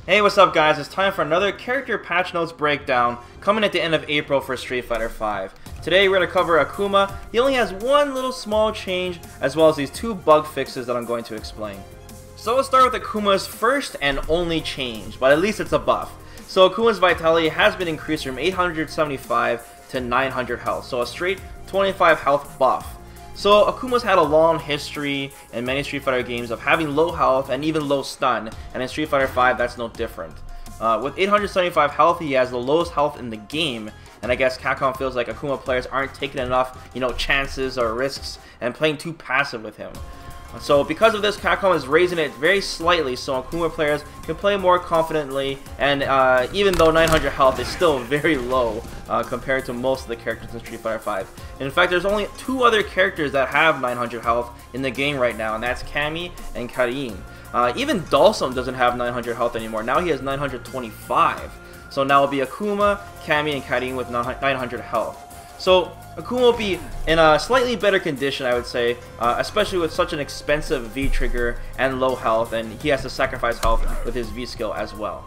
Hey, what's up guys? It's time for another character patch notes breakdown coming at the end of April for Street Fighter V. Today we're going to cover Akuma. He only has one little small change as well as these two bug fixes that I'm going to explain. So we'll start with Akuma's first and only change, but at least it's a buff. So Akuma's vitality has been increased from 875 to 900 health, so a straight 25 health buff. So Akuma's had a long history in many Street Fighter games of having low health and even low stun, and in Street Fighter V that's no different. With 875 health, he has the lowest health in the game, and I guess Capcom feels like Akuma players aren't taking enough, chances or risks and playing too passive with him. So because of this, Capcom is raising it very slightly so Akuma players can play more confidently, and even though 900 health is still very low compared to most of the characters in Street Fighter V. In fact, there's only two other characters that have 900 health in the game right now, and that's Cammy and Karin. Even Dalsum doesn't have 900 health anymore. Now he has 925. So now it'll be Akuma, Cammy, and Karin with 900 health. So Akuma will be in a slightly better condition, I would say, especially with such an expensive V-trigger and low health, and he has to sacrifice health with his V-skill as well.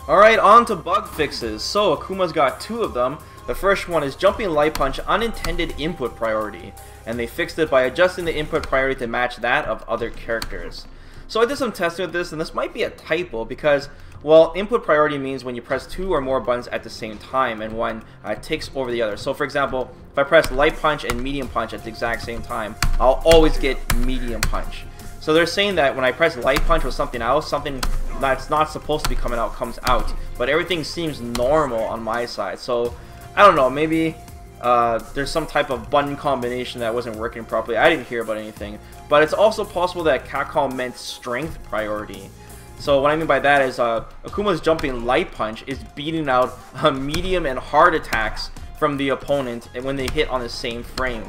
Alright, on to bug fixes. So Akuma's got two of them. The first one is Jumping Light Punch Unintended Input Priority, and they fixed it by adjusting the input priority to match that of other characters. So I did some testing with this, and this might be a typo because, well, input priority means when you press two or more buttons at the same time and one takes over the other. So for example, if I press light punch and medium punch at the exact same time, I'll always get medium punch. So they're saying that when I press light punch with something else, something that's not supposed to be coming out comes out. But everything seems normal on my side. So I don't know, maybe there's some type of button combination that wasn't working properly. I didn't hear about anything. But it's also possible that Capcom meant strength priority. So what I mean by that is Akuma's Jumping Light Punch is beating out medium and hard attacks from the opponent when they hit on the same frame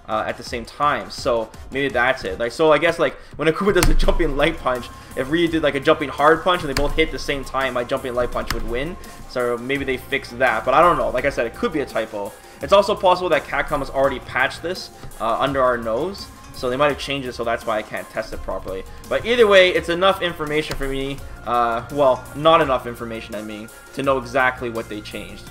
at the same time. So maybe that's it. So I guess when Akuma does a Jumping Light Punch, if Ryu did a Jumping Hard Punch and they both hit at the same time, my Jumping Light Punch would win. So maybe they fixed that, but I don't know. Like I said, it could be a typo. It's also possible that Capcom has already patched this under our nose. So they might have changed it, so that's why I can't test it properly. But either way, it's enough information for me, well, not enough information, I mean, to know exactly what they changed.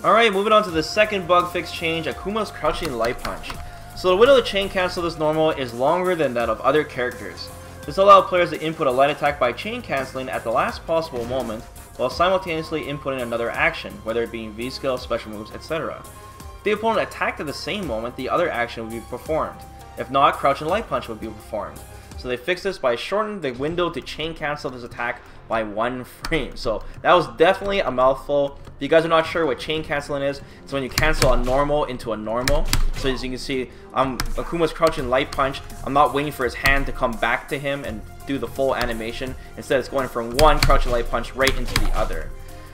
Alright, moving on to the second bug fix change, Akuma's Crouching Light Punch. So the window to chain cancel this normal is longer than that of other characters. This allows players to input a light attack by chain canceling at the last possible moment, while simultaneously inputting another action, whether it be V-skill, special moves, etc. If the opponent attacked at the same moment, the other action would be performed. If not, Crouching Light Punch would be performed. So they fixed this by shortening the window to chain cancel this attack by 1 frame. So that was definitely a mouthful. If you guys are not sure what chain canceling is, it's when you cancel a normal into a normal. So as you can see, Akuma's Crouching Light Punch, I'm not waiting for his hand to come back to him and do the full animation. Instead, it's going from one Crouching Light Punch right into the other.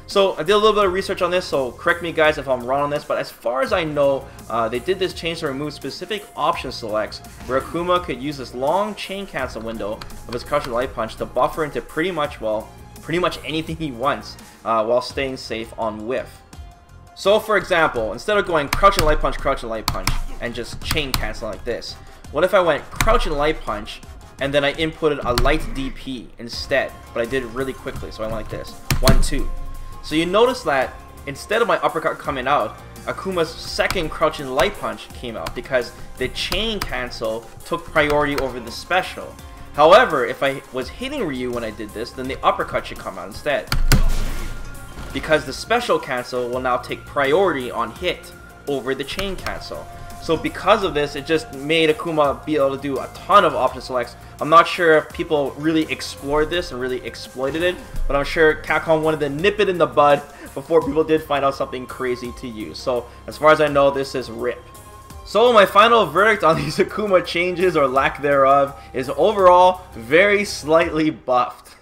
So I did a little bit of research on this, so correct me guys if I'm wrong on this, but as far as I know, they did this change to remove specific option selects where Akuma could use this long chain cancel window of his Crouching Light Punch to buffer into pretty much anything he wants while staying safe on whiff. So for example, instead of going Crouching Light Punch, and just chain cancel like this, what if I went Crouching Light Punch and then I inputted a light DP instead, but I did it really quickly, so I went like this, 1, 2. So you notice that instead of my uppercut coming out, Akuma's second Crouching Light Punch came out because the chain cancel took priority over the special. However, if I was hitting Ryu when I did this, then the uppercut should come out instead, because the special cancel will now take priority on hit over the chain cancel. So because of this, it just made Akuma be able to do a ton of option selects. I'm not sure if people really explored this and really exploited it, but I'm sure Capcom wanted to nip it in the bud before people did find out something crazy to use. So as far as I know, this is RIP. So my final verdict on these Akuma changes, or lack thereof, is overall very slightly buffed.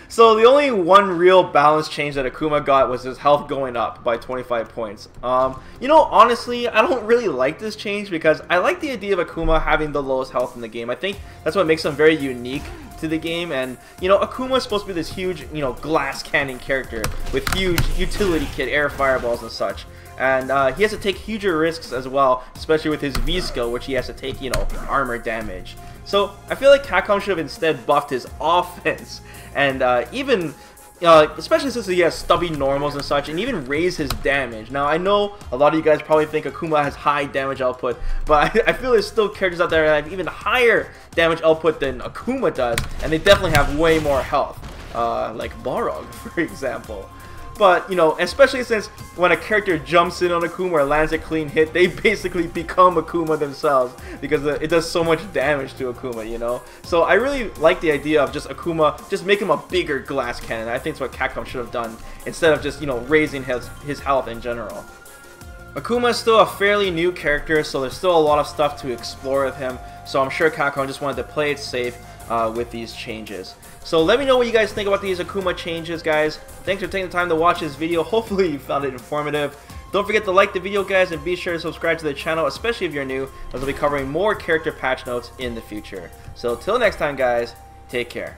So the only one real balance change that Akuma got was his health going up by 25 points. Honestly, I don't really like this change because I like the idea of Akuma having the lowest health in the game. I think that's what makes him very unique to the game, and Akuma is supposed to be this huge, glass cannon character with huge utility kit, air fireballs and such. And he has to take huger risks as well, especially with his V-skill, which he has to take, armor damage. So I feel like Capcom should have instead buffed his offense, and even especially since he has stubby normals and such, and even raise his damage. Now, I know a lot of you guys probably think Akuma has high damage output, but I feel there's still characters out there that have even higher damage output than Akuma does, and they definitely have way more health, like Balrog, for example. But, you know, especially since when a character jumps in on Akuma or lands a clean hit, they basically become Akuma themselves because it does so much damage to Akuma, you know? So I really like the idea of just Akuma, just make him a bigger glass cannon. I think it's what Capcom should have done instead of just, you know, raising his health in general. Akuma is still a fairly new character, so there's still a lot of stuff to explore with him. So I'm sure Capcom just wanted to play it safe with these changes. So let me know what you guys think about these Akuma changes, guys. Thanks for taking the time to watch this video. Hopefully you found it informative. Don't forget to like the video, guys, and be sure to subscribe to the channel, especially if you're new, as I'll be covering more character patch notes in the future. So till next time, guys, take care.